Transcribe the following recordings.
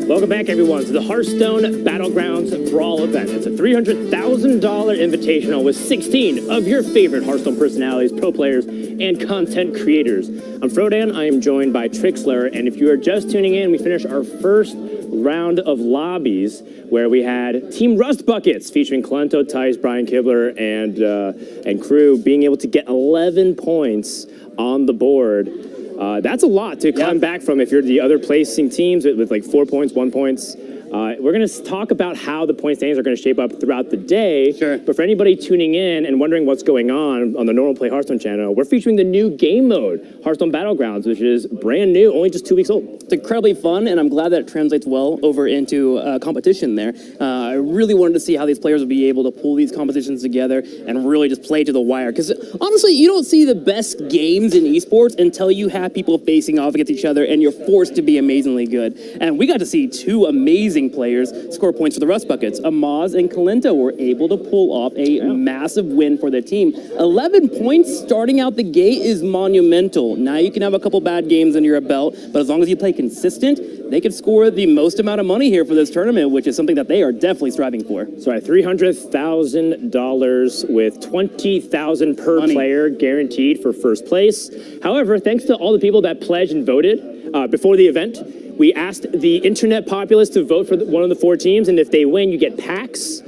Welcome back, everyone, to the Hearthstone Battlegrounds Brawl event. It's a $300,000 invitational with 16 of your favorite Hearthstone personalities, pro players, and content creators. I'm Frodan. I am joined by Trixler, and if you are just tuning in, we finished our first round of lobbies where we had Team Rust Buckets featuring Kalento, Tice, Brian Kibler, and crew being able to get 11 points on the board. That's a lot to climb back from if you're the other placing teams with like 4 points, 1 points. We're going to talk about how the point standings are going to shape up throughout the day. Sure. But for anybody tuning in and wondering what's going on the Normal Play Hearthstone channel, we're featuring the new game mode, Hearthstone Battlegrounds, which is brand new, only just 2 weeks old. It's incredibly fun, and I'm glad that it translates well over into competition there. I really wanted to see how these players would be able to pull these competitions together and really just play to the wire. Because honestly, you don't see the best games in esports until you have people facing off against each other and you're forced to be amazingly good. And we got to see two amazing players score points for the Rust Buckets. Amaz and Kalento were able to pull off a massive win for their team. 11 points starting out the gate is monumental. Now you can have a couple bad games under your belt, but as long as you play consistent, they could score the most amount of money here for this tournament, which is something that they are definitely striving for. So $300,000 with $20,000 per player guaranteed for first place. However, thanks to all the people that pledged and voted before the event, we asked the internet populace to vote for one of the 4 teams, and if they win, you get packs.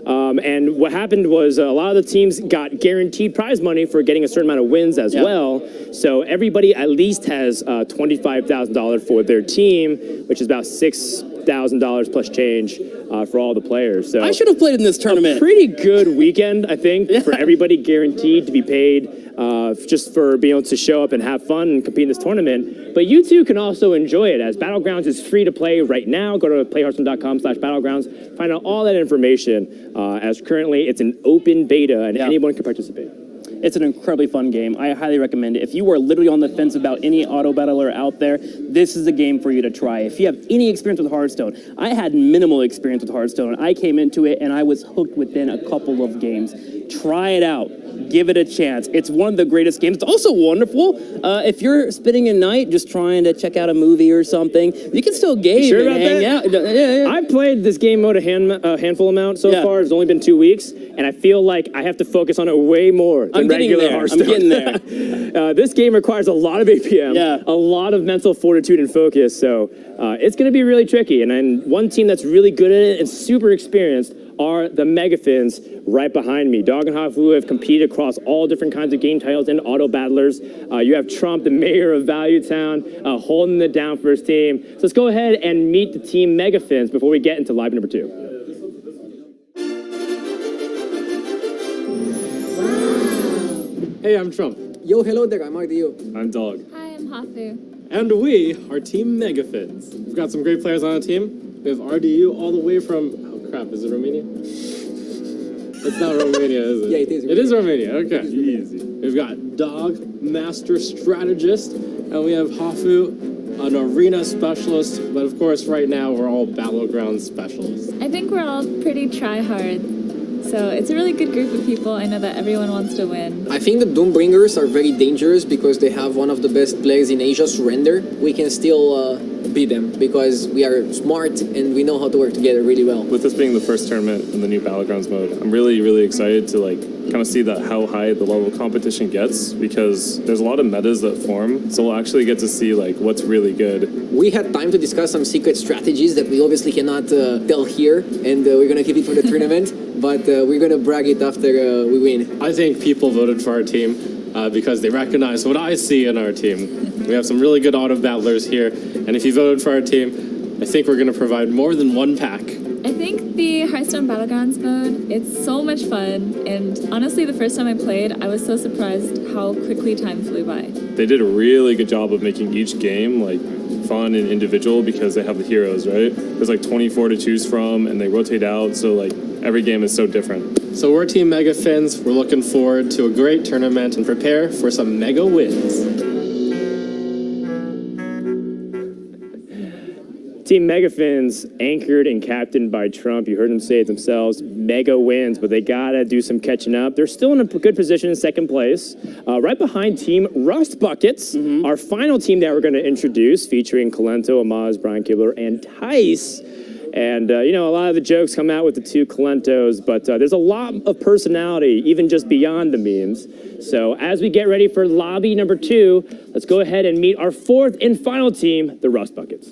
And what happened was a lot of the teams got guaranteed prize money for getting a certain amount of wins as well. So everybody at least has $25,000 for their team, which is about $6,000 plus change for all the players. So I should have played in this tournament. A pretty good weekend, I think, for everybody guaranteed to be paid just for being able to show up and have fun and compete in this tournament. But you too can also enjoy it, as Battlegrounds is free to play right now. Go to playhearthstone.com/battlegrounds, find out all that information, as currently it's an open beta and anyone can participate. It's an incredibly fun game. I highly recommend it. If you are literally on the fence about any auto battler out there, this is a game for you to try. If you have any experience with Hearthstone, I had minimal experience with Hearthstone. I came into it and I was hooked within a couple of games. Try it out. Give it a chance. It's one of the greatest games. It's also wonderful. If you're spending a night just trying to check out a movie or something, you can still game and hang out. I've played this game mode a handful amount so far. It's only been 2 weeks, and I feel like I have to focus on it way more than regular Hearthstone. I'm getting there. This game requires a lot of APM, a lot of mental fortitude and focus, so it's going to be really tricky. And then one team that's really good at it and super experienced are the Megafins right behind me. Dog and Hafu have competed across all different kinds of game titles and auto battlers. You have Trump, the mayor of Value Town, holding it down for his team. So let's go ahead and meet the team Megafins before we get into live number 2. Hey, I'm Trump. Yo, hello there, I'm RDU. I'm Dog. Hi, I'm Hafu. And we are Team Megafins. We've got some great players on our team. We have RDU all the way from, oh crap, is it Romania? It's not Romania, is it? Yeah, it is. It is Romania, okay. Easy. We've got Dog, Master Strategist, and we have Hafu, an arena specialist, but of course right now we're all Battleground specialists. I think we're all pretty try-hard, so it's a really good group of people. I know that everyone wants to win. I think the Doombringers are very dangerous because they have one of the best players in Asia, Surrender. We can still beat them because we are smart and we know how to work together really well. With this being the first tournament in the new Battlegrounds mode, I'm really, really excited to kind of see how high the level of competition gets, because there's a lot of metas that form, so we'll actually get to see what's really good. We had time to discuss some secret strategies that we obviously cannot tell here, and we're going to keep it for the tournament, but we're going to brag it after we win. I think people voted for our team because they recognize what I see in our team. We have some really good auto battlers here, and if you voted for our team, I think we're going to provide more than one pack. I think the Hearthstone Battlegrounds mode, it's so much fun, and honestly, the first time I played, I was so surprised how quickly time flew by. They did a really good job of making each game fun and individual because they have the heroes, right? There's 24 to choose from, and they rotate out, so every game is so different. So we're Team Megafins. We're looking forward to a great tournament and prepare for some mega wins. Team Megafins, anchored and captained by Trump. You heard them say it themselves. Mega wins, but they gotta do some catching up. They're still in a good position in second place, right behind Team Rust Buckets, our final team that we're going to introduce, featuring Kalento, Amaz, Brian Kibler, and Tice. And, you know, a lot of the jokes come out with the two Kalentos, but there's a lot of personality, even just beyond the memes. So as we get ready for lobby number 2, let's go ahead and meet our fourth and final team, the Rust Buckets.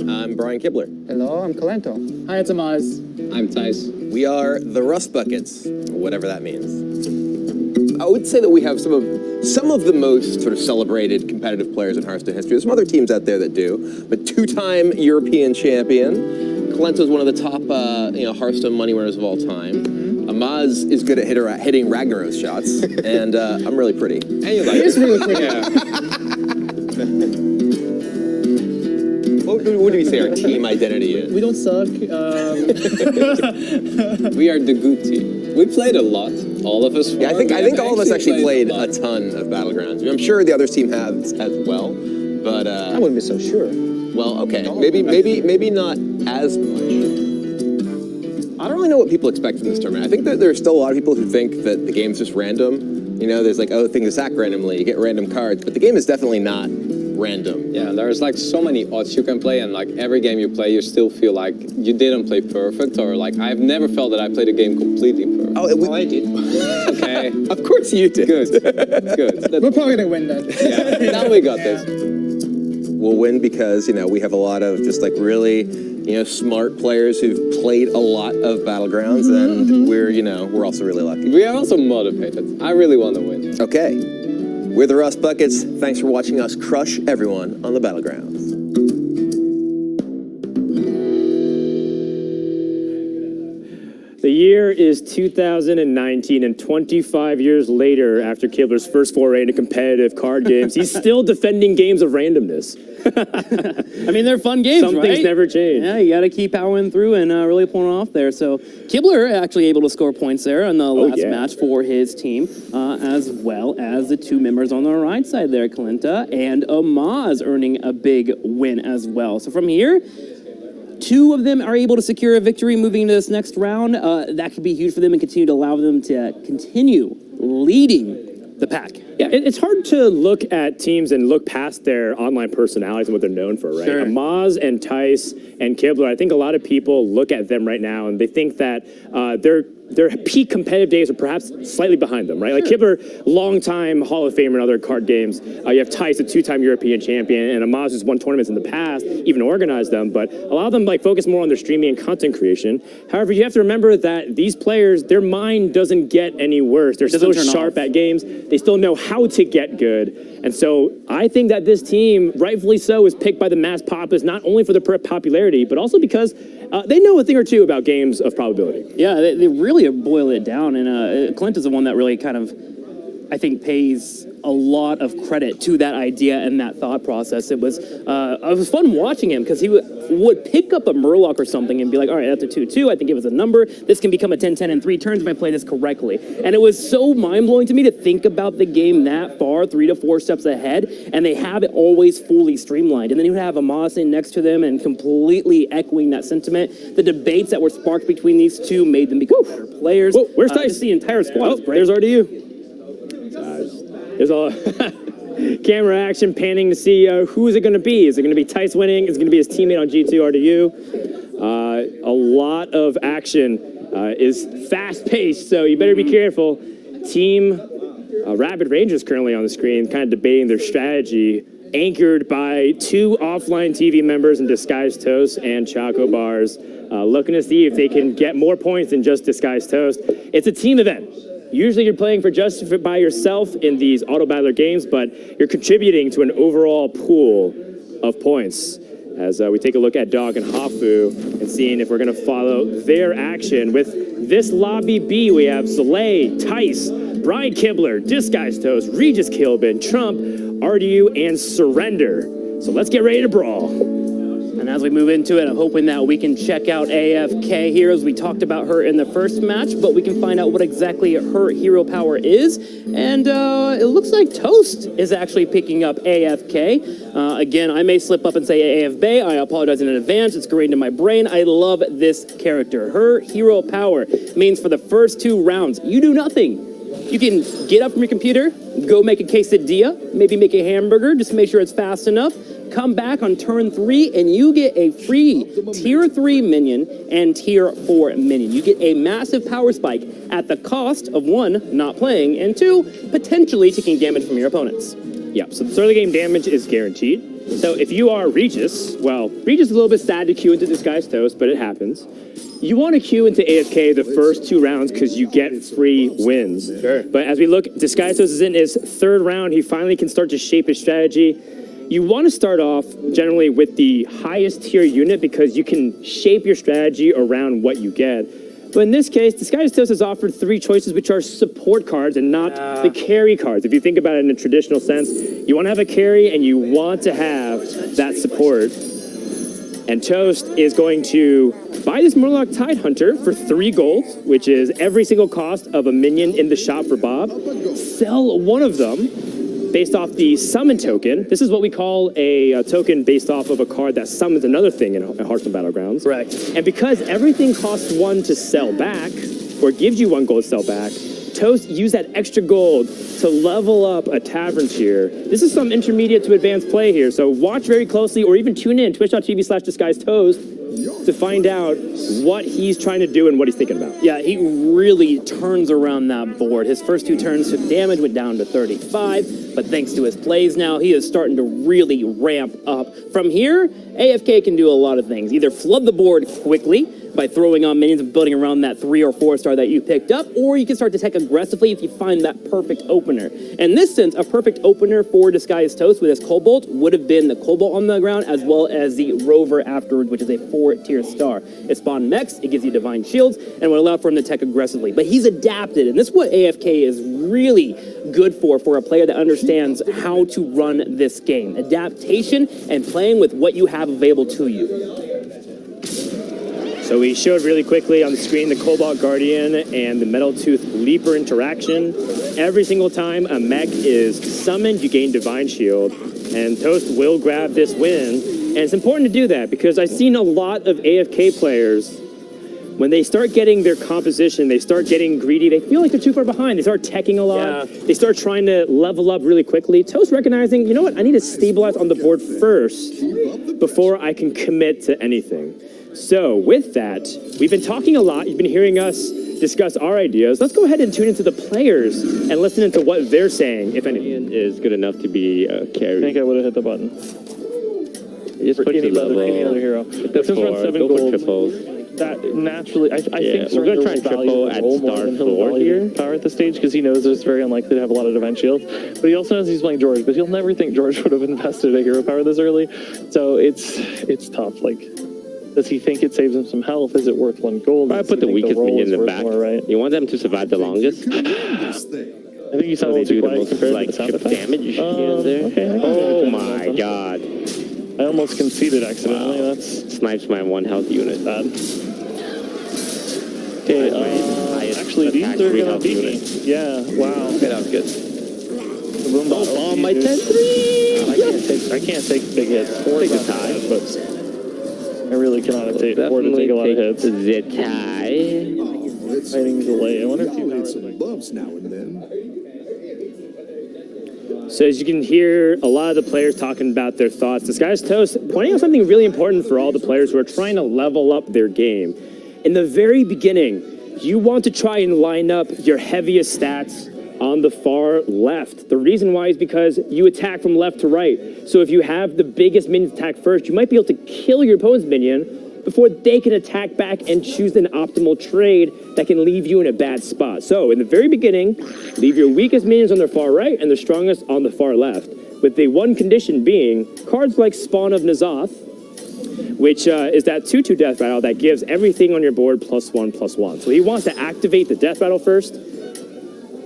I'm Brian Kibler. Hello, I'm Kalento. Hi, it's Amaz. I'm Tice. We are the Rust Buckets, whatever that means. I would say that we have some of the most sort of celebrated competitive players in Hearthstone history. There's some other teams out there that do, but two-time European champion. Kalento's one of the top Hearthstone money winners of all time. Amaz is good at hitting Ragnaros shots, and I'm really pretty. And you like It's really pretty. What do we say our team identity is? We don't suck. We are the good team. We played a lot, all of us. Yeah, I think all of us actually played a ton of Battlegrounds. I'm sure the other team has as well, but I wouldn't be so sure. well, okay, maybe not as much. I don't really know what people expect from this tournament. I think that there's still a lot of people who think that the game's just random. You know, there's like, oh, things attack randomly, you get random cards, but the game is definitely not random. Yeah, there's like so many odds you can play, and like every game you play, you still feel like you didn't play perfect, or like I've never felt that I played a game completely perfect. Oh, I did. Okay. Of course you did. Good. We're probably gonna win that. Yeah, now we got this. We'll win because, you know, we have a lot of just like really, you know, smart players who've played a lot of Battlegrounds, and we're also really lucky. We are also motivated. I really want to win. Okay. We're the Rust Buckets. Thanks for watching us crush everyone on the Battlegrounds. The year is 2019, and 25 years later, after Kibler's first foray into competitive card games, he's still defending games of randomness. I mean, they're fun games, Some right? things never change. Yeah, you got to keep powering through and really pulling off there. So Kibler actually able to score points there in the last match for his team, as well as the two members on the right side there, Kalenta and Amaz, earning a big win as well. So from here, two of them are able to secure a victory moving into this next round. That could be huge for them and continue to allow them to continue leading the pack. Yeah, it's hard to look at teams and look past their online personalities and what they're known for, right? Sure. Amaz and Tice and Kibler, I think a lot of people look at them right now and they think that their peak competitive days are perhaps slightly behind them, right? Like Kibler, longtime Hall of Famer in other card games. You have Tice, a two-time European champion, and Amaz has won tournaments in the past, even organized them, but a lot of them like focus more on their streaming and content creation. However, you have to remember that these players, their mind doesn't get any worse. They're still sharp at games. They still know how to get good. And so I think that this team, rightfully so, is picked by the mass populace, not only for their popularity, but also because they know a thing or two about games of probability. Yeah, they really boil it down, and Clint is the one that really kind of, I think, pays a lot of credit to that idea and that thought process. It was fun watching him because he would pick up a Murloc or something and be like, all right, that's a 2/2. I think it was a number. This can become a 10/10 in 3 turns if I play this correctly. And it was so mind-blowing to me to think about the game that far, 3 to 4 steps ahead, and they have it always fully streamlined. And then you would have Amaz in next to them and completely echoing that sentiment. The debates that were sparked between these two made them become better players. Whoa, where's Tice? Just the entire squad. Oh, there's RDU. There's a camera action panning to see who is it going to be. Is it going to be Tice winning? Is it going to be his teammate on G2 RDU? A lot of action is fast-paced, so you better be careful. Team Rapid Rangers currently on the screen, kind of debating their strategy, anchored by 2 offline TV members in Disguised Toast and Choco Bars, looking to see if they can get more points than just Disguised Toast. It's a team event. Usually you're playing for just by yourself in these auto battler games, but you're contributing to an overall pool of points. As we take a look at Dog and Hafu and seeing if we're going to follow their action. With this lobby B, we have Soleil, Tice, Brian Kibler, Disguised Toast, Regis Kilbin, Trump, RDU, and Surrender. So let's get ready to brawl. And as we move into it, I'm hoping that we can check out AFK here as we talked about her in the first match, but we can find out what exactly her hero power is. And it looks like Toast is actually picking up AFK. Again, I may slip up and say AFB. I apologize in advance. It's ingrained in my brain. I love this character. Her hero power means for the first 2 rounds, you do nothing. You can get up from your computer, go make a quesadilla, maybe make a hamburger, just make sure it's fast enough. Come back on turn 3 and you get a free tier 3 minion and tier 4 minion. You get a massive power spike at the cost of 1, not playing, and 2, potentially taking damage from your opponents. Yeah, so the start of the game damage is guaranteed. So if you are Regis, well, Regis is a little bit sad to queue into Disguised Toast, but it happens. You want to queue into AFK the first 2 rounds because you get free wins. Sure. But as we look, Disguised Toast is in his 3rd round. He finally can start to shape his strategy. You want to start off generally with the highest tier unit because you can shape your strategy around what you get. But in this case, Disguised Toast has offered 3 choices, which are support cards and not the carry cards. If you think about it in a traditional sense, you want to have a carry and you want to have that support. And Toast is going to buy this Murloc Tidehunter for 3 gold, which is every single cost of a minion in the shop for Bob. Sell one of them based off the summon token. This is what we call a token based off of a card that summons another thing in Hearthstone Battlegrounds. Right. And because everything costs 1 to sell back, or gives you 1 gold to sell back, Toast use that extra gold to level up a tavern tier. This is some intermediate to advanced play here, so watch very closely or even tune in, twitch.tv/disguisedtoast, to find out what he's trying to do and what he's thinking about. Yeah, he really turns around that board. His first 2 turns took damage, went down to 35, but thanks to his plays now, he is starting to really ramp up. From here, AFK can do a lot of things. Either flood the board quickly by throwing on minions and building around that 3 or 4 star that you picked up, or you can start to attack aggressively if you find that perfect opener. In this sense, a perfect opener for Disguised Toast with his Cobalt would have been the Cobalt on the ground as well as the Rover afterwards, which is a 4-tier star. It spawned mechs, it gives you divine shields, and would allow for him to attack aggressively. But he's adapted, and this is what AFK is really good for a player that understands how to run this game. Adaptation and playing with what you have available to you. So we showed really quickly on the screen the Cobalt Guardian and the Metal Tooth Leaper interaction. Every single time a mech is summoned, you gain Divine Shield, and Toast will grab this win. And it's important to do that because I've seen a lot of AFK players, when they start getting their composition, they start getting greedy, they feel like they're too far behind. They start teching a lot. Yeah. They start trying to level up really quickly. Toast recognizing, you know what, I need to stabilize on the board first before I can commit to anything. So with that, we've been talking a lot. You've been hearing us discuss our ideas. Let's go ahead and tune into the players and listen into what they're saying, if anything. Is good enough to be carried. I think I would have hit the button. Just put any other hero. Since we're on 7 gold, triples. that naturally, I think we're going to try and triple at star 4 here. Power at this stage because he knows it's very unlikely to have a lot of Divine Shield. But he also knows he's playing George, but he'll never think George would have invested a hero power this early. So it's tough. Like, does he think it saves him some health? Is it worth 1 gold? I put the weakest minion in the back. More, right? You want them to survive the longest? I think you sound a little too quiet compared to the sound effect. Damage there. Okay, oh my god. I almost conceded accidentally. Wow. That's snipes my 1 health unit. Bad. Okay, actually these are gonna beat me. Yeah, wow. Okay, that was good. Oh, my 10-3! I can't take big hits. Take the tie. But I really cannot afford to take a lot of hits. The tie. Fighting delay. I wonder if you have some bumps now and then. So as you can hear, a lot of the players talking about their thoughts. Disguised Toast pointing out something really important for all the players who are trying to level up their game. In the very beginning, you want to try and line up your heaviest stats on the far left. The reason why is because you attack from left to right. So if you have the biggest minion attack first, you might be able to kill your opponent's minion before they can attack back and choose an optimal trade that can leave you in a bad spot. So in the very beginning, leave your weakest minions on the far right and the strongest on the far left, with the one condition being cards like Spawn of N'Zoth, which is that 2/2 death rattle that gives everything on your board +1/+1. So he wants to activate the death rattle first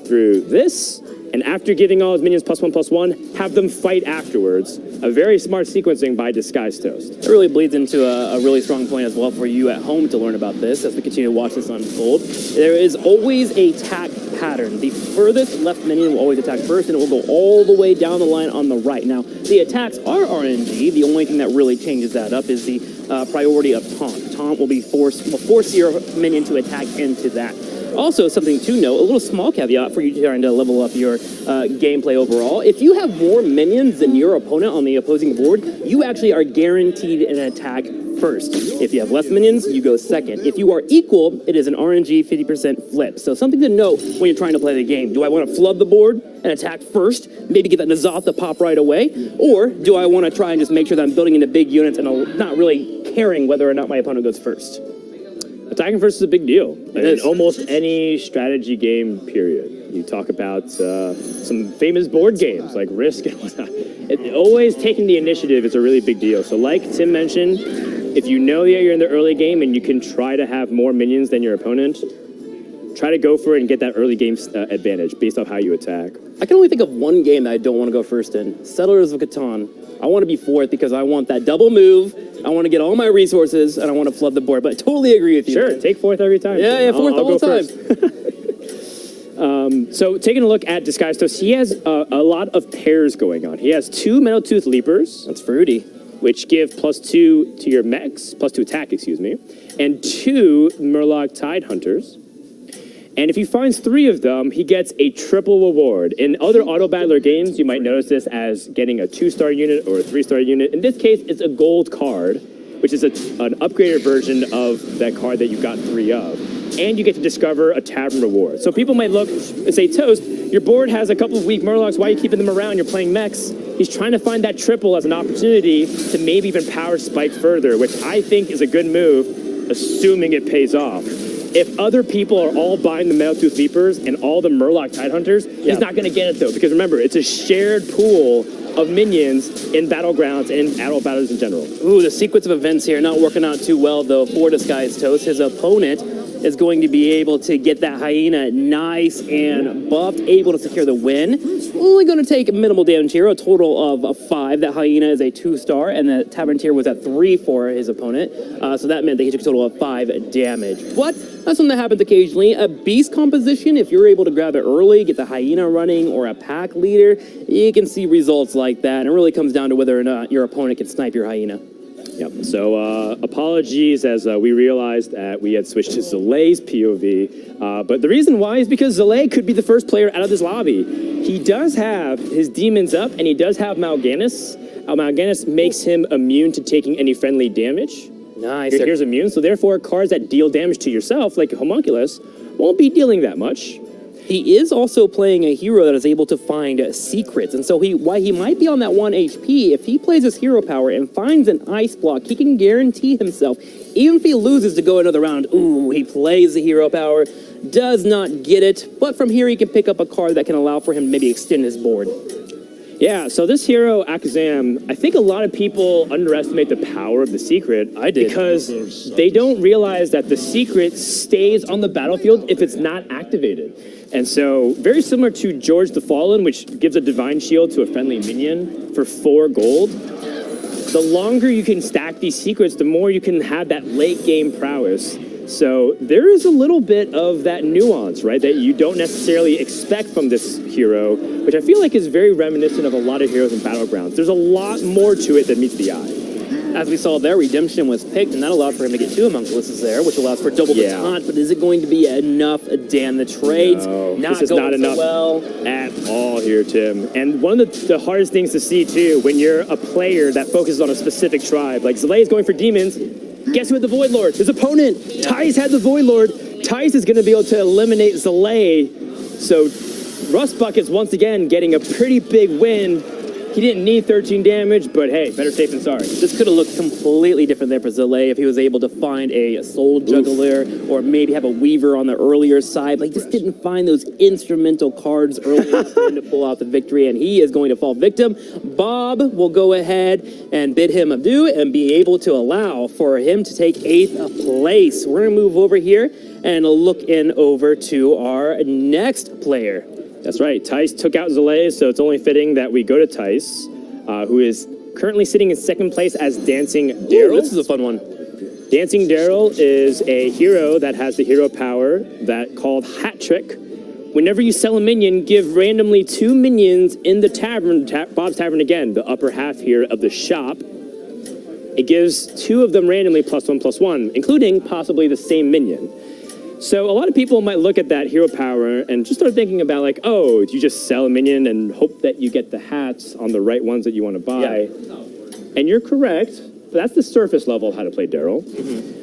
through this, and and after giving all his minions +1/+1, have them fight afterwards. A very smart sequencing by Disguised Toast. It really bleeds into a really strong point as well for you at home to learn about this as we continue to watch this unfold. There is always a attack pattern. The furthest left minion will always attack first, and it will go all the way down the line on the right. Now, the attacks are RNG. The only thing that really changes that up is the priority of taunt. Taunt will force your minion to attack into that. Also, something to note, a little small caveat for you trying to level up your gameplay overall. If you have more minions than your opponent on the opposing board, you actually are guaranteed an attack first. If you have less minions, you go second. If you are equal, it is an RNG 50% flip. So something to note when you're trying to play the game. Do I want to flood the board and attack first, maybe get that N'Zoth to pop right away? Or do I want to try and just make sure that I'm building into big units and not really caring whether or not my opponent goes first? Attacking first is a big deal. is. In almost any strategy game, period. You talk about some famous board games like Risk and whatnot. Always taking the initiative is a really big deal. So like Tim mentioned, if you know that you're in the early game and you can try to have more minions than your opponent, try to go for it and get that early game advantage based off how you attack. I can only think of one game that I don't want to go first in. Settlers of Catan. I want to be fourth because I want that double move. I want to get all my resources, and I want to flood the board. But I totally agree with you. Sure, man. take fourth every time. Yeah, fourth I'll all go the time. first. So taking a look at Disguised Toast, he has a lot of pairs going on. He has 2 Metal Tooth Leapers. That's fruity. Which give +2 to your mechs, +2 attack, excuse me, and 2 Murloc Tide Hunters. And if he finds 3 of them, he gets a triple reward. In other auto battler games, you might notice this as getting a 2-star unit or a 3-star unit. In this case, it's a gold card, which is an upgraded version of that card that you got 3 of. And you get to discover a tavern reward. So people might look and say, Toast, your board has a couple of weak Murlocs. Why are you keeping them around? You're playing mechs. He's trying to find that triple as an opportunity to maybe even power spike further, which I think is a good move, assuming it pays off. If other people are all buying the Metal Tooth Leapers and all the Murloc Tide Hunters, he's not going to get it though, because remember, it's a shared pool of minions in Battlegrounds and adult battles in general. Ooh, the sequence of events here not working out too well though for Disguised Toast. His opponent is going to be able to get that hyena nice and buffed, able to secure the win. Only going to take minimal damage here, a total of 5. That hyena is a 2-star, and the tavern tier was at 3 for his opponent. So that meant that he took a total of 5 damage. But that's something that happens occasionally. A beast composition, if you're able to grab it early, get the hyena running, or a pack leader, you can see results like that. And it really comes down to whether or not your opponent can snipe your hyena. Yep. So apologies as we realized that we had switched to Zalae's POV. But the reason why is because Zalae could be the first player out of this lobby. He does have his demons up, and he does have Mal'Ganis. Mal'Ganis makes him immune to taking any friendly damage. Nice. Here's immune, so therefore cards that deal damage to yourself, like Homunculus, won't be dealing that much. He is also playing a hero that is able to find secrets, and so while he might be on that 1 HP, if he plays his hero power and finds an ice block, he can guarantee himself, even if he loses to go another round, he plays the hero power, does not get it, but from here he can pick up a card that can allow for him to maybe extend his board. Yeah, so this hero, Akazam, I think a lot of people underestimate the power of the secret. I did. Because they don't realize that the secret stays on the battlefield if it's not activated. And so, very similar to George the Fallen, which gives a divine shield to a friendly minion for 4 gold. The longer you can stack these secrets, the more you can have that late game prowess. So there is a little bit of that nuance, right, that you don't necessarily expect from this hero, which I feel like is very reminiscent of a lot of heroes in Battlegrounds. There's a lot more to it than meets the eye. As we saw there, Redemption was picked, and that allowed for him to get 2 Homunculuses there, which allows for double the taunt, but is it going to be enough? Dan, the trades This is not enough at all here, Tim. And one of the hardest things to see, too, when you're a player that focuses on a specific tribe, like Zalae is going for demons, guess who had the Void Lord? His opponent, Tice, had the Void Lord. Tice is going to be able to eliminate Zalae. So Rust Bucket's once again getting a pretty big win. He didn't need 13 damage, but hey, better safe than sorry. This could have looked completely different there for Zalae if he was able to find a Soul Juggler or maybe have a Weaver on the earlier side. But he just didn't find those instrumental cards earlier for him to pull out the victory, and he is going to fall victim. Bob will go ahead and bid him adieu and be able to allow for him to take 8th place. We're going to move over here and look in over to our next player. That's right. Tice took out Zalae, so it's only fitting that we go to Tice, who is currently sitting in second place as Dancing Daryl. This is a fun one. Dancing Daryl is a hero that has the hero power that called Hat Trick. Whenever you sell a minion, give randomly 2 minions in the tavern, Bob's Tavern again, the upper half here of the shop. It gives 2 of them randomly +1/+1, including possibly the same minion. So a lot of people might look at that hero power and just start thinking about like, oh, do you just sell a minion and hope that you get the hats on the right ones that you want to buy? Yeah. And you're correct. But that's the surface level of how to play Daryl.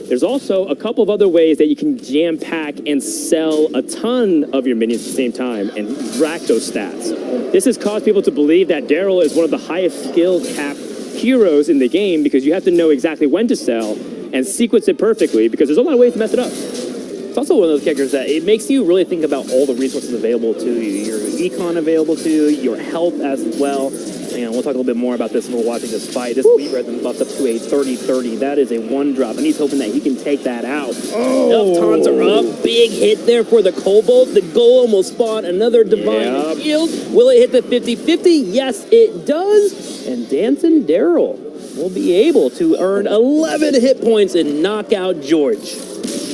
There's also a couple of other ways that you can jam pack and sell a ton of your minions at the same time and rack those stats. This has caused people to believe that Daryl is one of the highest skill cap heroes in the game because you have to know exactly when to sell and sequence it perfectly because there's a lot of ways to mess it up. It's also one of those characters that it makes you really think about all the resources available to you, your econ available to you, your health as well. And we'll talk a little bit more about this when we're watching this fight. This Wheat Red buffs up to a 30-30. That is a 1-drop, and he's hoping that he can take that out. Enough taunts are up. Big hit there for the Cobalt. The Golem will spawn another Divine Shield. Will it hit the 50-50? Yes, it does. And Dancing Daryl will be able to earn 11 hit points and knock out George.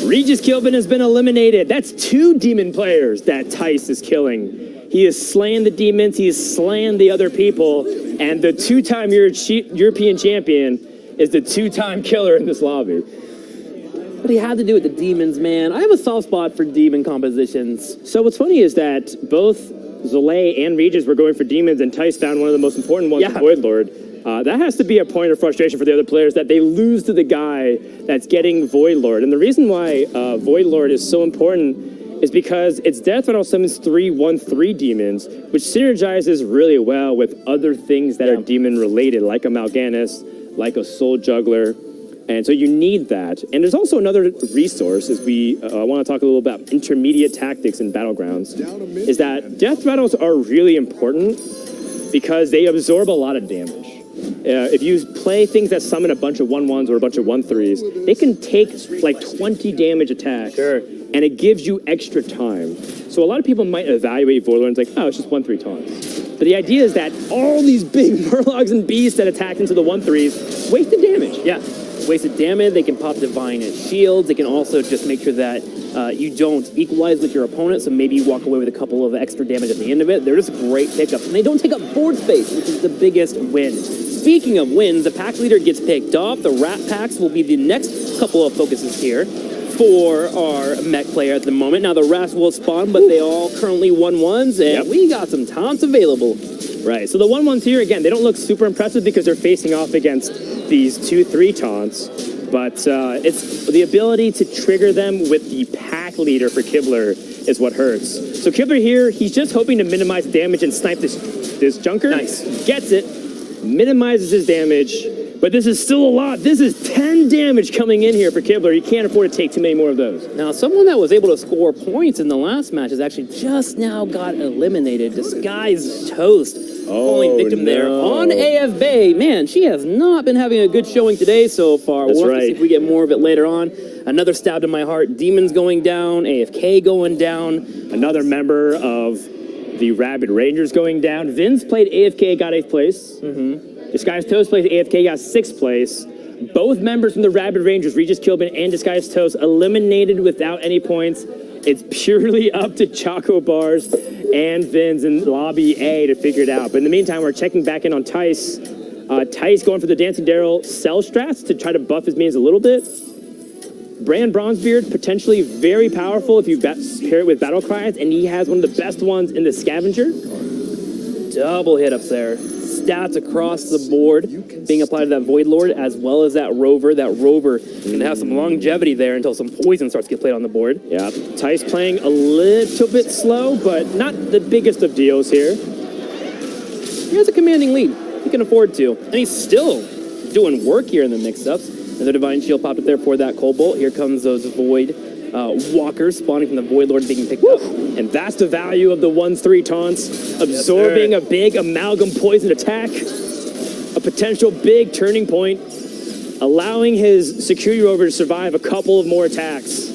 Regis Kilvin has been eliminated. That's 2 demon players that Tice is killing. He is slaying the demons, he is slaying the other people, and the 2-time European champion is the 2-time killer in this lobby. What do you have to do with the demons, man? I have a soft spot for demon compositions. So what's funny is that both Zalae and Regis were going for demons, and Tice found one of the most important ones, the Void Lord. That has to be a point of frustration for the other players that they lose to the guy that's getting Void Lord. And the reason why Void Lord is so important is because its Death Rattle summons 3/1/3 demons, which synergizes really well with other things that are demon related, like a Mal'Ganis, like a Soul Juggler. And so you need that. And there's also another resource, as we want to talk a little about intermediate tactics in Battlegrounds, is that Death Rattles are really important because they absorb a lot of damage. If you play things that summon a bunch of 1/1s or a bunch of 1/3s, they can take like 20 damage attacks. And it gives you extra time. So a lot of people might evaluate Void Lord and it's like, oh, it's just 1/3 taunts. But the idea is that all these big Murlocs and Beasts that attack into the 1/3s wasted damage. Yeah, wasted damage. They can pop Divine as shields. They can also just make sure that you don't equalize with your opponent, so maybe you walk away with a couple of extra damage at the end of it. They're just great pickups, and they don't take up board space, which is the biggest win. Speaking of wins, the pack leader gets picked off. The Rat Packs will be the next couple of focuses here for our mech player at the moment. Now the rest will spawn, but they all currently 1/1s, and we got some taunts available. Right, so the 1/1s here, again, they don't look super impressive because they're facing off against these 2/3 taunts, but it's the ability to trigger them with the pack leader for Kibler is what hurts. So Kibler here, he's just hoping to minimize damage and snipe this Junker. Nice. Gets it, minimizes his damage, but this is still a lot. This is 10 damage coming in here for Kibler. He can't afford to take too many more of those. Now, someone that was able to score points in the last match has actually just now got eliminated. Disguised Toast falling victim there on AFB. Man, she has not been having a good showing today so far. That's we'll have right. to see if we get more of it later on. Another stab to my heart. Demons going down. AFK going down. Another member of the Rabid Rangers going down. Vince played AFK, got 8th place. Disguised Toast played AFK, got 6th place. Both members from the Rabid Rangers, Regis Kilbin and Disguised Toast, eliminated without any points. It's purely up to Choco Bars and Vince in Lobby A to figure it out. But in the meantime, we're checking back in on Tice. Tice going for the Dancing Daryl cell strats to try to buff his minions a little bit. Brand Bronzebeard, potentially very powerful if you pair it with Battle Cries, and he has one of the best ones in the Scavenger. Double hit ups there. Stats across the board being applied to that Void Lord as well as that Rover. That Rover can have some longevity there until some poison starts to get played on the board. Yeah, Tice playing a little bit slow, but not the biggest of deals here. He has a commanding lead. He can afford to. And he's still doing work here in the mix-ups. Another Divine Shield popped up there for that Cobalt. Here comes those Void walkers spawning from the Void Lord being picked up. And that's the value of the 1/3 taunts. Absorbing a big amalgam poison attack. A potential big turning point. Allowing his security rover to survive a couple of more attacks.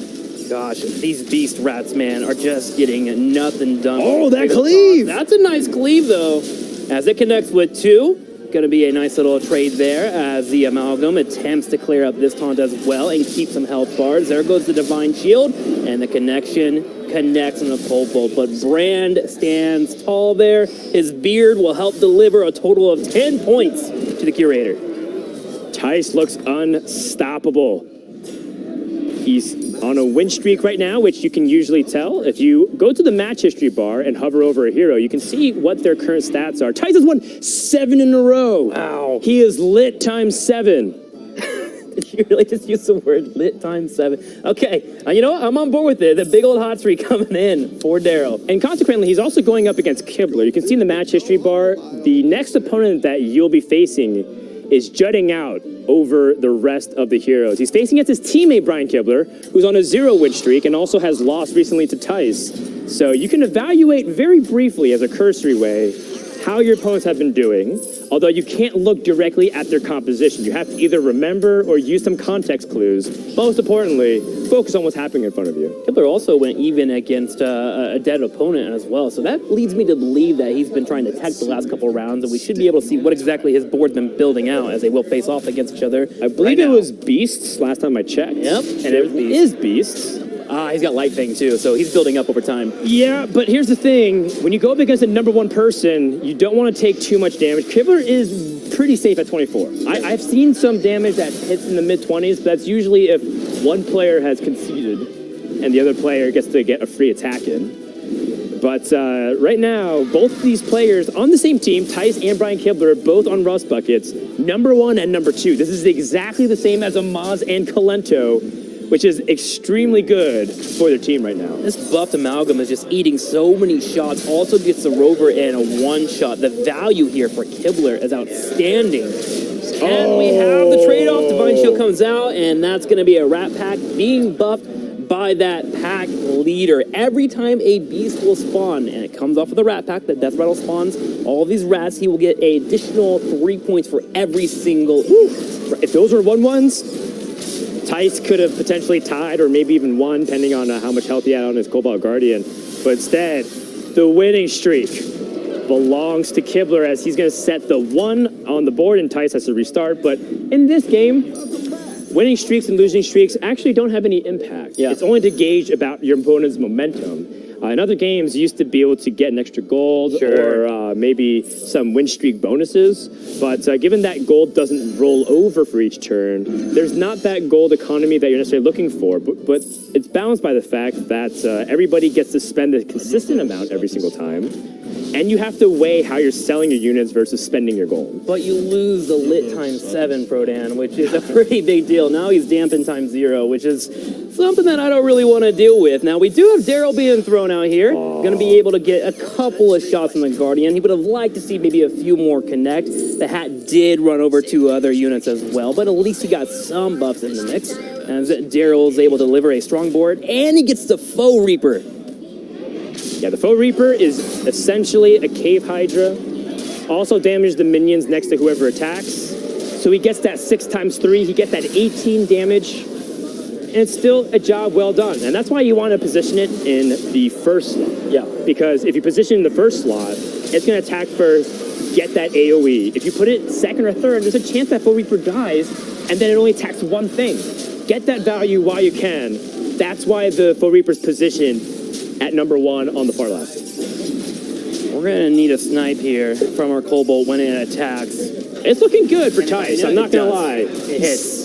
gosh, these beast rats, man, are just getting nothing done. Oh, that cleave! That's a nice cleave, though. As it connects with 2. Going to be a nice little trade there as the Amalgam attempts to clear up this taunt as well and keep some health bars. There goes the Divine Shield, and the connection connects on the Cobalt. But Brand stands tall there. His beard will help deliver a total of 10 points to the Curator. Tice looks unstoppable. He's on a win streak right now, which you can usually tell. If you go to the match history bar and hover over a hero, you can see what their current stats are. Tice has won 7 in a row. Wow. He is lit times 7. Did you really just use the word lit times 7? Okay, you know what? I'm on board with it. The big old hot streak coming in for Daryl. And consequently, he's also going up against Kibler. You can see in the match history bar, the next opponent that you'll be facing is jutting out over the rest of the heroes. He's facing against his teammate, Brian Kibler, who's on a 0-win streak and also has lost recently to Tice. So you can evaluate very briefly, as a cursory way, how your opponents have been doing, although you can't look directly at their composition. You have to either remember or use some context clues. Most importantly, focus on what's happening in front of you. Kibler also went even against a dead opponent as well, so that leads me to believe that he's been trying to tech the last couple of rounds, and we should be able to see what exactly his board's been building out as they will face off against each other. I believe it was Beasts last time I checked. Yep, and it is Beasts. He's got Light Fang too, so he's building up over time. Yeah, but here's the thing. When you go up against a #1 person, you don't want to take too much damage. Kibler is pretty safe at 24. I've seen some damage that hits in the mid-20s, but that's usually if one player has conceded and the other player gets to get a free attack in. But right now, both of these players on the same team, Tice and Brian Kibler, are both on Rust Buckets, #1 and #2. This is exactly the same as Amaz and Kalento, which is extremely good for their team right now. This buffed Amalgam is just eating so many shots, also gets the Rover in a one-shot. The value here for Kibler is outstanding. And we have the trade-off. Divine Shield comes out, and that's going to be a Rat Pack being buffed by that pack leader. Every time a beast will spawn, and it comes off of the Rat Pack, that Death Rattle spawns, all of these rats, he will get an additional 3 points for every single... If those were 1-1s, Tice could have potentially tied or maybe even won, depending on how much health he had on his Cobalt Guardian. But instead, the winning streak belongs to Kibler, as he's going to set the 1 on the board and Tice has to restart. But in this game, winning streaks and losing streaks actually don't have any impact. Yeah. It's only to gauge about your opponent's momentum. In other games, you used to be able to get an extra gold or maybe some win streak bonuses. But given that gold doesn't roll over for each turn, there's not that gold economy that you're necessarily looking for. But it's balanced by the fact that everybody gets to spend a consistent amount every single time. And you have to weigh how you're selling your units versus spending your gold. But you lose the lit times 7, Frodan, which is a pretty big deal. Now he's dampened times 0, which is something that I don't really want to deal with. Now, we do have Daryl being thrown out here. Going to be able to get a couple of shots on the Guardian. He would have liked to see maybe a few more connect. The hat did run over 2 other units as well, but at least he got some buffs in the mix. As Daryl's able to deliver a strong board, and he gets the Foe Reaper. Yeah, the Foe Reaper is essentially a Cave Hydra. Also damages the minions next to whoever attacks. So he gets that 6 times 3. He gets that 18 damage. And it's still a job well done. And that's why you want to position it in the first slot. Yeah. Because if you position in the first slot, it's going to attack first, get that AoE. If you put it second or third, there's a chance that Foe Reaper dies, and then it only attacks one thing. Get that value while you can. That's why the Foe Reaper's positioned at #1 on the far left. We're going to need a snipe here from our Cobalt when it attacks. It's looking good for Tice, I'm not going to lie. It hits.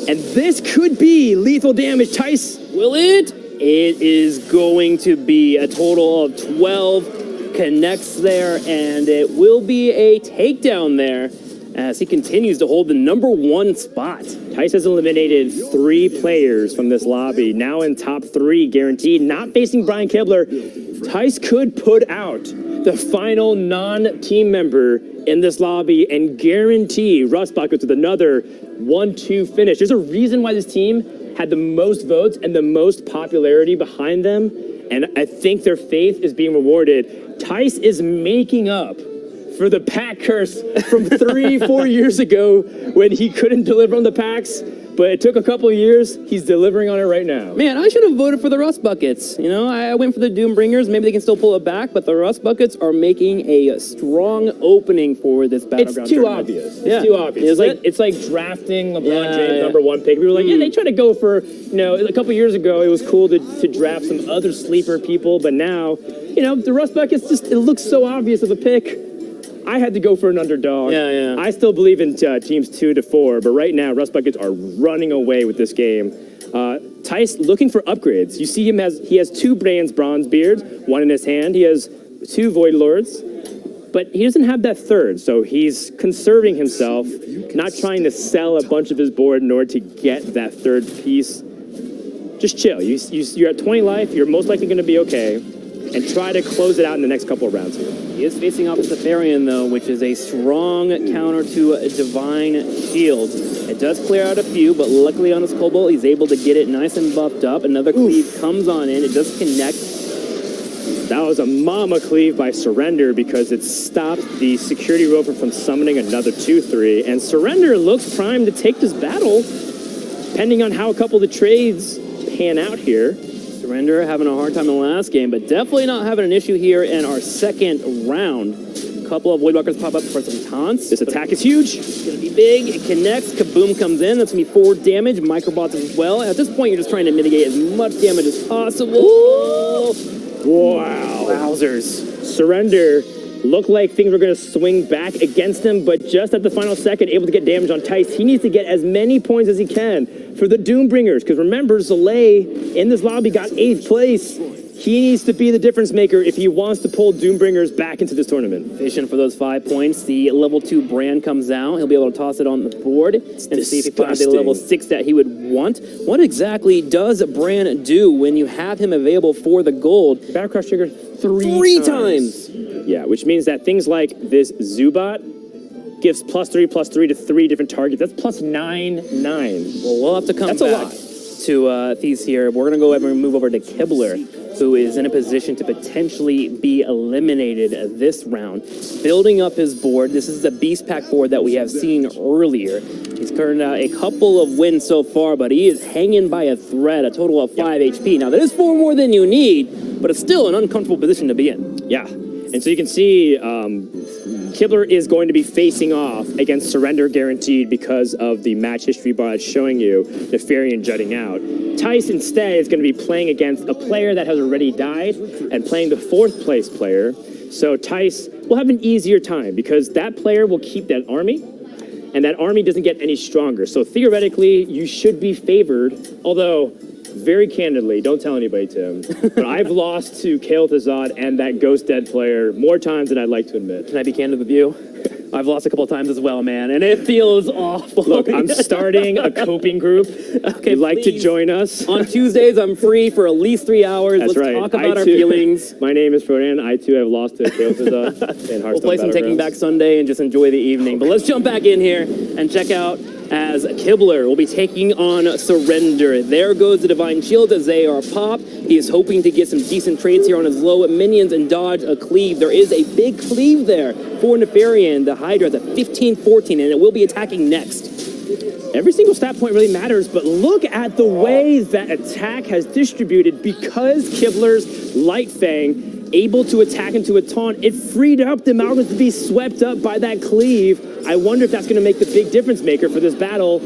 And this could be lethal damage. Tice, will it? It is going to be a total of 12 connects there, and it will be a takedown there as he continues to hold the #1 spot. Tice has eliminated 3 players from this lobby, now in top 3 guaranteed, not facing Brian Kibler. Tice could put out the final non-team member in this lobby and guarantee Rust Buckets with another 1-2 finish. There's a reason why this team had the most votes and the most popularity behind them, and I think their faith is being rewarded. Tice is making up for the pack curse from 3-4 years ago when he couldn't deliver on the packs. but it took a couple of years. He's delivering on it right now. Man, I should have voted for the Rust Buckets. You know, I went for the Doombringers. Maybe they can still pull it back, but the Rust Buckets are making a strong opening for this Battleground It's too tournament. obvious. Yeah. It's too obvious. Is it? It's like drafting LeBron Yeah, James yeah. #1 pick. We were like, yeah, they try to go for, a couple of years ago, it was cool to draft some other sleeper people, but now, the Rust Buckets it looks so obvious of a pick. I had to go for an underdog. Yeah. I still believe in teams 2 to 4, but right now, Rust Buckets are running away with this game. Tice looking for upgrades. You see he has 2 Brand's Bronze Beards, 1 in his hand. He has 2 Void Lords, but he doesn't have that 3rd, so he's conserving himself, not trying to sell a bunch of his board in order to get that 3rd piece. Just chill. You're at 20 life. You're most likely going to be okay, and try to close it out in the next couple of rounds here. He is facing off Safarian, though, which is a strong counter to a Divine Shield. It does clear out a few, but luckily on his Cobalt, he's able to get it nice and buffed up. Another cleave comes on in. It does connect. That was a mama cleave by Surrender because it stopped the security rover from summoning another 2/3, and Surrender looks primed to take this battle, depending on how a couple of the trades pan out here. Surrender having a hard time in the last game, but definitely not having an issue here in our second round. A couple of Voidwalkers pop up for some taunts. This attack is huge. It's going to be big. It connects. Kaboom comes in. That's going to be 4 damage. Microbots as well. At this point, you're just trying to mitigate as much damage as possible. Wow. Wowzers. Surrender looked like things were going to swing back against him, but just at the final second, able to get damage on Tice. He needs to get as many points as he can for the Doombringers, because remember, Zalay in this lobby got 8th place. He needs to be the difference maker if he wants to pull Doombringers back into this tournament. Fishing for those 5 points. The level 2 Brand comes out. He'll be able to toss it on the board and see if he finds the level 6 that he would want. What exactly does Brand do when you have him available for the gold? Battle Crush trigger 3 times. Yeah, which means that things like this Zubat gives +3/+3 to 3 different targets. That's +9/9. Well, we'll have to come That's a back lot. to Thieves here. We're going to go ahead and move over to Kibler, who is in a position to potentially be eliminated this round. Building up his board. This is the Beast Pack board that we have seen earlier. He's turned out a couple of wins so far, but he is hanging by a thread, a total of 5 HP. Now, that is 4 more than you need, but it's still an uncomfortable position to be in. Yeah, and so you can see Kibler is going to be facing off against Surrender guaranteed because of the match history bar it's showing you, Nefarian jutting out. Tice instead is going to be playing against a player that has already died and playing the 4th place player. So Tice will have an easier time because that player will keep that army, and that army doesn't get any stronger. So theoretically, you should be favored, although very candidly, don't tell anybody, Tim, but I've lost to Kale Tazad and that Ghost Dead player more times than I'd like to admit. Can I be candid with you? I've lost a couple of times as well, man, and it feels awful. Look, I'm starting a coping group. Okay, You'd like to please. join us? On Tuesdays, I'm free for at least 3 hours. That's Let's right. talk about I our too- feelings. My name is Frodan. I too have lost to Kale Tazad in Hearthstone We'll play some Taking Battlegrounds. Back Sunday and just enjoy the evening. But let's jump back in here and check out as Kibler will be taking on Surrender. There goes the Divine Shield as they are popped. He is hoping to get some decent trades here on his low minions and dodge a cleave. There is a big cleave there for Nefarian. The Hydra at 15-14, and it will be attacking next. Every single stat point really matters, but look at the way that attack has distributed because Kibler's Light Fang able to attack into a taunt. It freed up the Amalgams to be swept up by that cleave. I wonder if that's going to make the big difference maker for this battle.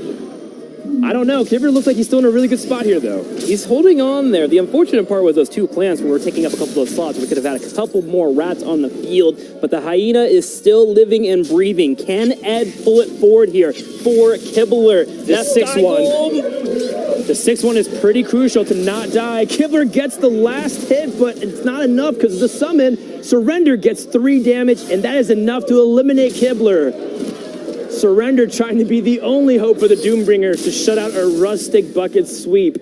I don't know. Kibler looks like he's still in a really good spot here, though. He's holding on there. The unfortunate part was those 2 plants where we're taking up a couple of slots. We could have had a couple more rats on the field, but the Hyena is still living and breathing. Can Ed pull it forward here for Kibler? This 6-1. The 6-1 is pretty crucial to not die. Kibler gets the last hit, but it's not enough because of the summon. Surrender gets 3 damage, and that is enough to eliminate Kibler. Surrender trying to be the only hope for the Doombringers to shut out a Rustic Bucket sweep.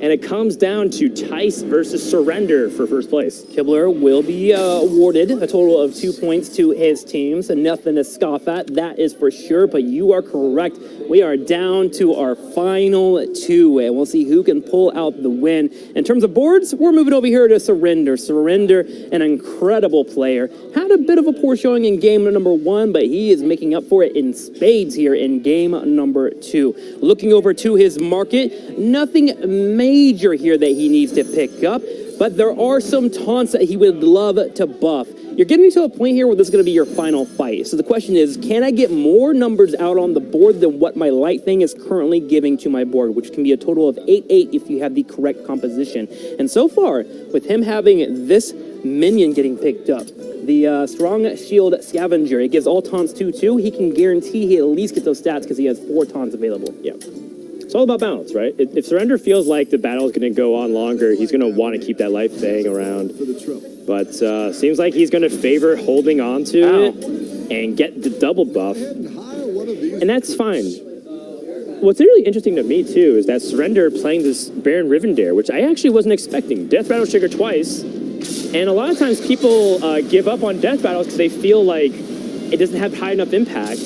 and it comes down to Tice versus Surrender for first place. Kibler will be awarded a total of 2 points to his team, so nothing to scoff at, that is for sure, but you are correct. We are down to our final two, and we'll see who can pull out the win. In terms of boards, we're moving over here to Surrender. Surrender, an incredible player. Had a bit of a poor showing in game number 1, but he is making up for it in spades here in game number 2. Looking over to his market, nothing major here that he needs to pick up, but there are some taunts that he would love to buff. You're getting to a point here where this is going to be your final fight. So the question is, can I get more numbers out on the board than what my light thing is currently giving to my board, which can be a total of 8/8 if you have the correct composition. And so far, with him having this minion getting picked up, the Strong Shield Scavenger, it gives all taunts 2/2. He can guarantee he at least gets those stats because he has 4 taunts available. Yeah. It's all about balance, right? If Surrender feels like the battle is going to go on longer, he's going to want to keep that life thing around. But seems like he's going to favor holding on to it and get the double buff. And that's fine. What's really interesting to me, too, is that Surrender playing this Baron Rivendare, which I actually wasn't expecting. Death Rattle Trigger twice. And a lot of times people give up on Death Battles because they feel like it doesn't have high enough impact.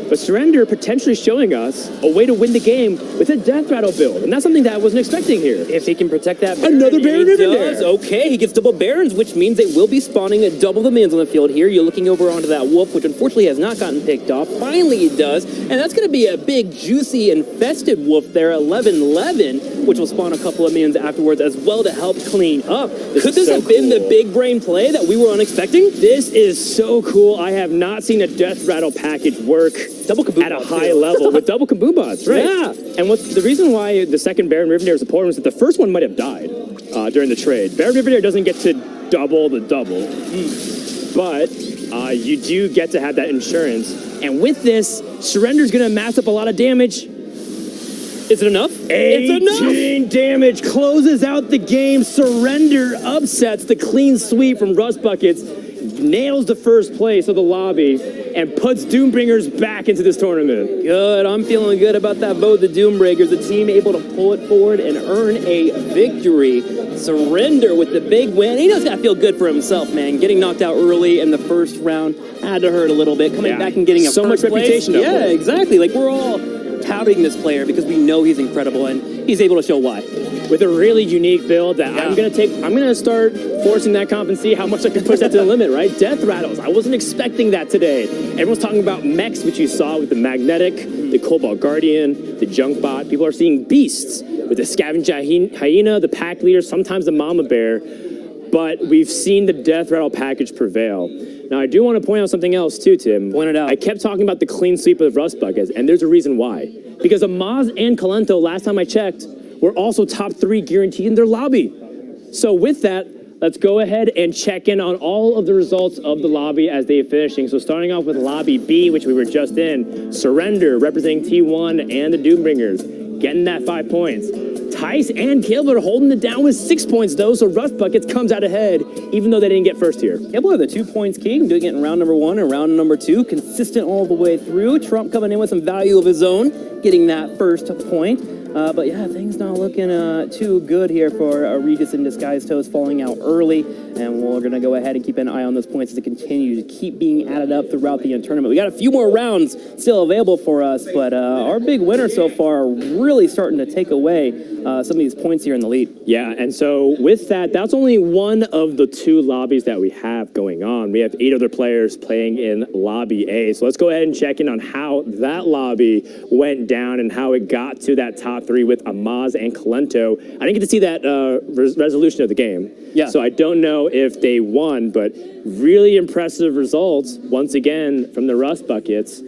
But Surrender potentially showing us a way to win the game with a Death Rattle build. And that's something that I wasn't expecting here. If he can protect that Baron, Another Baron Rivendare. Okay, he gets double Barons, which means they will be spawning at double the minions on the field here. You're looking over onto that Wolf, which unfortunately has not gotten picked off. Finally it does, and that's going to be a big, juicy, infested Wolf there, 11-11, which will spawn a couple of minions afterwards as well to help clean up. Could this have been the big brain play that we were unexpecting? This is so cool. I have not seen a Death Rattle package work at a high level with double Kaboom bots, right? Yeah. And what's the reason why the second Baron Rivendare is important is that the first one might have died during the trade. Baron Rivendare doesn't get to double the double, but you do get to have that insurance. And with this, Surrender's going to mass up a lot of damage. Is it enough? 18 damage closes out the game. Surrender upsets the clean sweep from Rust Buckets, nails the first place of the lobby, and puts Doombringers back into this tournament. Good. I'm feeling good about that vote. The Doombreakers, the team able to pull it forward and earn a victory. Surrender with the big win. He does got to feel good for himself, man. Getting knocked out early in the first round had to hurt a little bit. Coming back and getting a so much first place. reputation. Yeah, exactly. Like, we're all touting this player because we know he's incredible, and he's able to show why. With a really unique build that I'm gonna start forcing that comp and see how much I can push that to the limit, right? Death Rattles. I wasn't expecting that today. Everyone's talking about mechs, which you saw with the Magnetic, the Cobalt Guardian, the Junk Bot. People are seeing beasts with the Scavenge Hyena, the Pack Leader, sometimes the Mama Bear. But we've seen the Death Rattle package prevail. Now, I do want to point out something else too, Tim. Point it out. I kept talking about the clean sweep of Rust Buckets, and there's a reason why. Because Amaz and Kalento, last time I checked, were also top 3 guaranteed in their lobby. So with that, let's go ahead and check in on all of the results of the lobby as they are finishing. So starting off with Lobby B, which we were just in, Surrender representing T1 and the Doombringers, getting that 5 points. Tice and Kibler holding it down with 6 points though, so Rust Buckets comes out ahead, even though they didn't get first here. Kibler, the 2 points king, doing it in round number 1 and round number 2, consistent all the way through. Trump coming in with some value of his own, getting that first point. But yeah, things not looking too good here for Regis and Disguised Toast falling out early. And we're going to go ahead and keep an eye on those points to continue to keep being added up throughout the tournament. We got a few more rounds still available for us, but our big winner so far really starting to take away some of these points here in the lead. Yeah, and so with that, that's only one of the 2 lobbies that we have going on. We have 8 other players playing in Lobby A. So let's go ahead and check in on how that lobby went down and how it got to that top 3 with Amaz and Kalento. I didn't get to see that resolution of the game. Yeah. So I don't know if they won, but really impressive results once again from the Rust Buckets.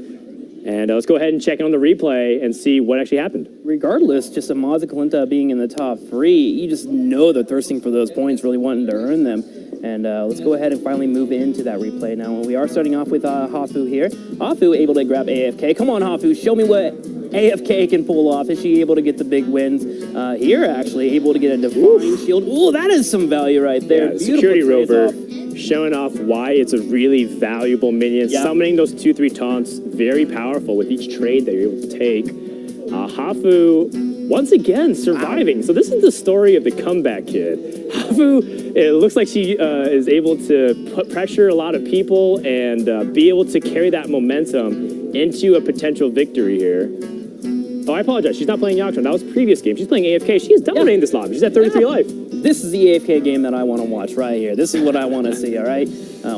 And let's go ahead and check in on the replay and see what actually happened. Regardless, just Amaz and Kalento being in the top 3, you just know they're thirsting for those points, really wanting to earn them. And let's go ahead and finally move into that replay now. We are starting off with Hafu here. Hafu able to grab AFK. Come on, Hafu, show me what AFK can pull off. Is she able to get the big wins? Here, actually, able to get a Divine Shield. Ooh, that is some value right there. Yeah, Security Rover showing off why it's a really valuable minion. Yep. Summoning those 2-3 taunts, very powerful with each trade that you're able to take. Hafu once again surviving. So this is the story of the comeback kid. Hafu, it looks like she is able to put pressure a lot of people and be able to carry that momentum into a potential victory here. Oh, I apologize. She's not playing Yaktron. That was previous game. She's playing AFK. She is dominating this lobby. She's at 33 life. This is the AFK game that I want to watch right here. This is what I want to see, all right?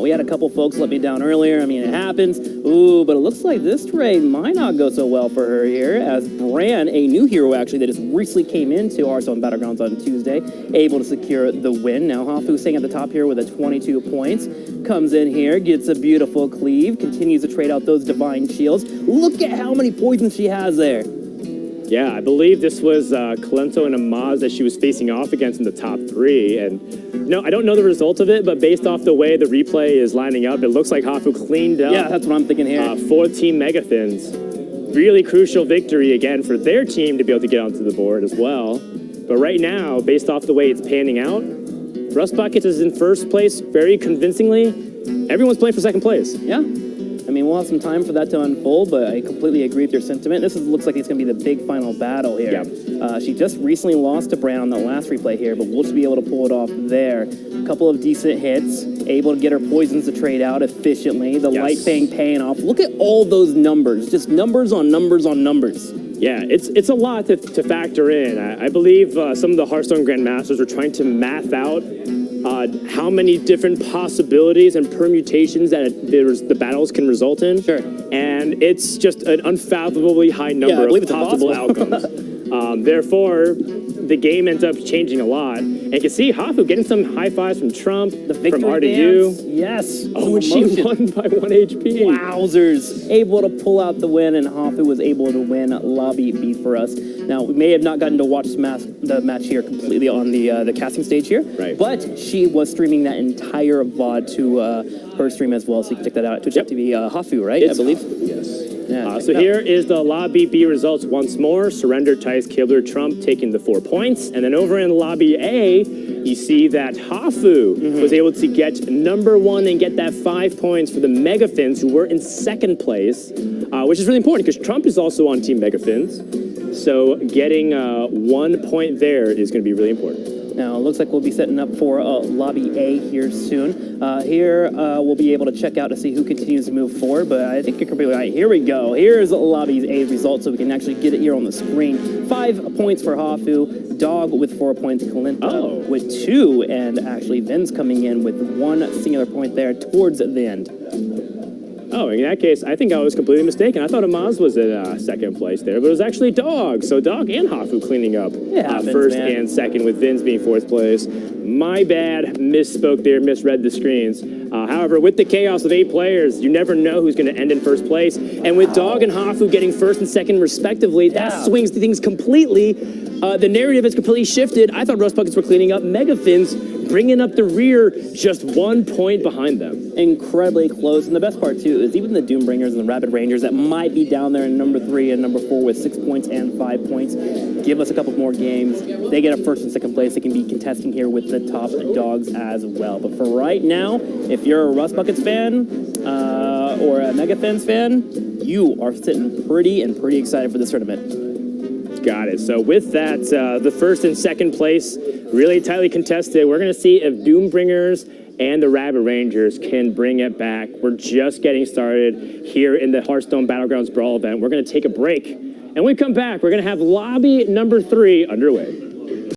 We had a couple folks let me down earlier. I mean, it happens. Ooh, but it looks like this trade might not go so well for her here, as Bran, a new hero actually that just recently came into Hearthstone Battlegrounds on Tuesday, able to secure the win. Now, Hafu staying at the top here with a 22 points. Comes in here, gets a beautiful cleave, continues to trade out those divine shields. Look at how many poisons she has there. Yeah, I believe this was Kalento and Amaz that she was facing off against in the top 3. And no, I don't know the result of it, but based off the way the replay is lining up, it looks like Hafu cleaned up. Yeah, that's what I'm thinking here. 4 Team Megathins. Really crucial victory again for their team to be able to get onto the board as well. But right now, based off the way it's panning out, Rust Buckets is in first place very convincingly. Everyone's playing for second place. Yeah. I mean, we'll have some time for that to unfold, but I completely agree with your sentiment. Looks like it's going to be the big final battle here. Yeah. She just recently lost to Bran on the last replay here, but we'll just be able to pull it off there. A couple of decent hits, able to get her poisons to trade out efficiently. The Light Fang paying off. Look at all those numbers, just numbers on numbers on numbers. Yeah, it's a lot to factor in. I believe some of the Hearthstone Grandmasters are trying to math out how many different possibilities and permutations that the battles can result in. Sure. And it's just an unfathomably high number of possible outcomes. Therefore, the game ends up changing a lot. And you can see Hafu getting some high fives from Trump, from RDU. Dance. Yes. Oh, and she won by 1 HP. Wowzers. Able to pull out the win, and Hafu was able to win Lobby B for us. Now, we may have not gotten to watch the match here completely on the casting stage here, right? But she was streaming that entire VOD to her stream as well, so you can check that out at Twitch.tv. Hafu, right? I believe. Yes. Yeah, so here is the Lobby B results once more. Surrender, Tice, Kibler, Trump taking the 4 points. And then over in Lobby A, you see that Hafu was able to get #1 and get that 5 points for the Megathins, who were in second place, which is really important because Trump is also on Team Megathins. So getting 1 point there is going to be really important. Now, it looks like we'll be setting up for Lobby A here soon. Here, we'll be able to check out to see who continues to move forward, but I think you're completely right. Here we go. Here's Lobby A results, so we can actually get it here on the screen. 5 points for Hafu, Dog with 4 points, Kalinta with 2, and actually Vin's coming in with 1 singular point there towards the end. Oh, in that case, I think I was completely mistaken. I thought Amaz was in second place there, but it was actually Dog. So Dog and Hafu cleaning up first and second, with Vin's being 4th place. My bad, misspoke there, misread the screens. However, with the chaos of 8 players, you never know who's going to end in first place. And with Dog and Hafu getting 1st and 2nd respectively, that swings things completely. The narrative has completely shifted. I thought Rust Buckets were cleaning up. Megathins bringing up the rear, just 1 point behind them. Incredibly close. And the best part, too, is even the Doombringers and the Rapid Rangers that might be down there in #3 and #4 with 6 points and 5 points. Give us a couple more games. They get a 1st and 2nd place. They can be contesting here with the top dogs as well. But for right now, if you're a Rust Buckets fan or a Megathins fan, you are sitting pretty excited for this tournament. Got it. So with that, the 1st and 2nd place, really tightly contested. We're going to see if Doombringers and the Rabbit Rangers can bring it back. We're just getting started here in the Hearthstone Battlegrounds Brawl event. We're going to take a break. And when we come back, we're going to have Lobby #3 underway.